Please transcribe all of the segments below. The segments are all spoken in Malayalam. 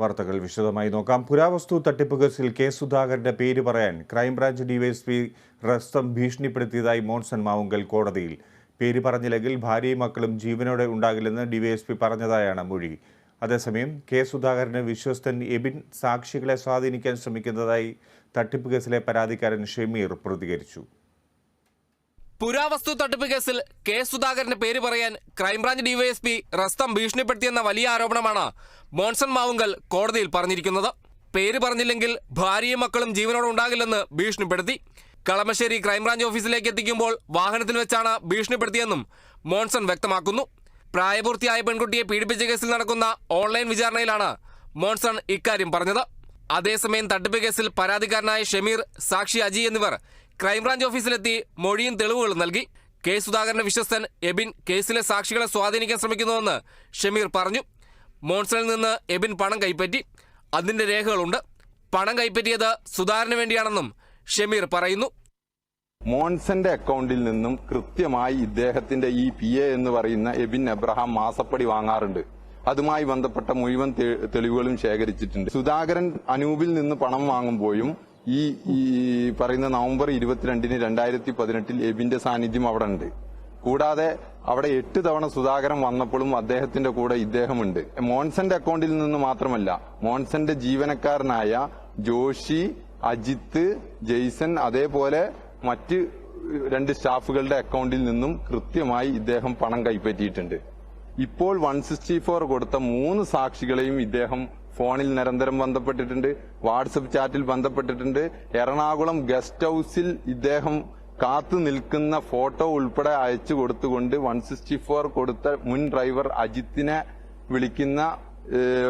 വാർത്തകൾ വിശദമായി നോക്കാം. പുരാവസ്തു തട്ടിപ്പ് കേസിൽ കെ സുധാകരന്റെ പേര് പറയാൻ ക്രൈംബ്രാഞ്ച് ഡിവൈഎസ്പി റസ്തം ഭീഷണിപ്പെടുത്തിയതായി മോൺസൺ മാവുങ്കൽ കോടതിയിൽ. പേര് പറഞ്ഞില്ലെങ്കിൽ ഭാര്യയും മക്കളും ജീവനോടെ ഉണ്ടാകില്ലെന്ന് ഡിവൈഎസ്പി പറഞ്ഞതായാണ് മൊഴി. അതേസമയം കെ സുധാകരന് വിശ്വസ്തൻ എബിൻ സാക്ഷികളെ സ്വാധീനിക്കാൻ ശ്രമിക്കുന്നതായി തട്ടിപ്പ് കേസിലെ പരാതിക്കാരൻ ഷമീർ പ്രതികരിച്ചു. പുരാവസ്തു തട്ടിപ്പ് കേസിൽ കെ സുധാകരന്റെ പേര് പറയാൻ ക്രൈംബ്രാഞ്ച് ഡിവൈഎസ്പി റസ്തം ഭീഷണിപ്പെടുത്തിയെന്ന വലിയ ആരോപണമാണ് മോൺസൺ മാവുങ്കൽ കോടതിയിൽ പറഞ്ഞിരിക്കുന്നത്. പേര് പറഞ്ഞില്ലെങ്കിൽ ഭാര്യയും മക്കളും ജീവനോടെ ഉണ്ടാകില്ലെന്ന് ഭീഷണിപ്പെടുത്തി. കളമശ്ശേരി ക്രൈംബ്രാഞ്ച് ഓഫീസിലേക്ക് എത്തിക്കുമ്പോൾ വാഹനത്തിൽ വെച്ചാണ് ഭീഷണിപ്പെടുത്തിയെന്നും മോൺസൺ വ്യക്തമാക്കുന്നു. പ്രായപൂർത്തിയായ പെൺകുട്ടിയെ പീഡിപ്പിച്ച കേസിൽ നടക്കുന്ന ഓൺലൈൻ വിചാരണയിലാണ് മോൺസൺ ഇക്കാര്യം പറഞ്ഞത്. അതേസമയം തട്ടിപ്പ് കേസിൽ പരാതിക്കാരനായ ഷമീർ, സാക്ഷി അജി എന്നിവർ ക്രൈംബ്രാഞ്ച് ഓഫീസിലെത്തി മൊഴിയും തെളിവുകളും നൽകി. കെ സുധാകരന്റെ വിശ്വസ്തൻ എബിൻ കേസിലെ സാക്ഷികളെ സ്വാധീനിക്കാൻ ശ്രമിക്കുന്നുവെന്ന് ഷമീർ പറഞ്ഞു. മോൺസണിൽ നിന്ന് എബിൻ പണം കൈപ്പറ്റി. അതിന്റെ രേഖകളുണ്ട്. പണം കൈപ്പറ്റിയത് സുധാകരന് വേണ്ടിയാണെന്നും ഷമീർ പറയുന്നു. മോൺസന്റെ അക്കൗണ്ടിൽ നിന്നും കൃത്യമായി ഇദ്ദേഹത്തിന്റെ ഈ PA എന്ന് പറയുന്ന എബിൻ എബ്രഹാം മാസപ്പടി വാങ്ങാറുണ്ട്. അതുമായി ബന്ധപ്പെട്ട മുഴുവൻ തെളിവുകളും ശേഖരിച്ചിട്ടുണ്ട്. സുധാകരൻ അനൂപിൽ നിന്ന് പണം വാങ്ങുമ്പോഴും ഈ പറയുന്ന നവംബർ 22, 2018 എബിന്റെ സാന്നിധ്യം അവിടെ ഉണ്ട്. കൂടാതെ അവിടെ 8 തവണ സുധാകരൻ വന്നപ്പോഴും അദ്ദേഹത്തിന്റെ കൂടെ ഇദ്ദേഹമുണ്ട്. മോൺസന്റെ അക്കൗണ്ടിൽ നിന്ന് മാത്രമല്ല, മോൺസന്റെ ജീവനക്കാരനായ ജോഷി, അജിത്ത്, ജെയ്സൺ, അതേപോലെ മറ്റ് 2 സ്റ്റാഫുകളുടെ അക്കൗണ്ടിൽ നിന്നും കൃത്യമായി ഇദ്ദേഹം പണം കൈപ്പറ്റിയിട്ടുണ്ട്. ഇപ്പോൾ 164 കൊടുത്ത 3 സാക്ഷികളെയും ഇദ്ദേഹം ഫോണിൽ നിരന്തരം ബന്ധപ്പെട്ടിട്ടുണ്ട്, വാട്സപ്പ് ചാറ്റിൽ ബന്ധപ്പെട്ടിട്ടുണ്ട്. എറണാകുളം ഗസ്റ്റ് ഹൌസിൽ ഇദ്ദേഹം കാത്തു നിൽക്കുന്ന ഫോട്ടോ ഉൾപ്പെടെ അയച്ചു കൊടുത്തുകൊണ്ട് 164 കൊടുത്ത മുൻ ഡ്രൈവർ അജിത്തിനെ വിളിക്കുന്ന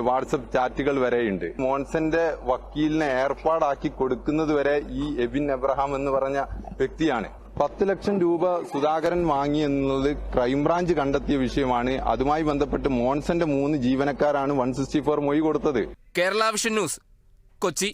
വാട്സപ്പ് ചാറ്റുകൾ വരെയുണ്ട്. മോൺസന്റെ വക്കീലിനെ ഏർപ്പാടാക്കി കൊടുക്കുന്നത് വരെ ഈ എബിൻ എബ്രഹാം എന്ന് പറഞ്ഞ വ്യക്തിയാണ്. 10 ലക്ഷം രൂപ സുധാകരൻ വാങ്ങി എന്നുള്ളത് ക്രൈംബ്രാഞ്ച് കണ്ടെത്തിയ വിഷയമാണ്. അതുമായി ബന്ധപ്പെട്ട് മോൺസന്റെ 3 ജീവനക്കാരാണ് 164 മൊഴി കൊടുത്തത്. Kerala vision news, Kochi.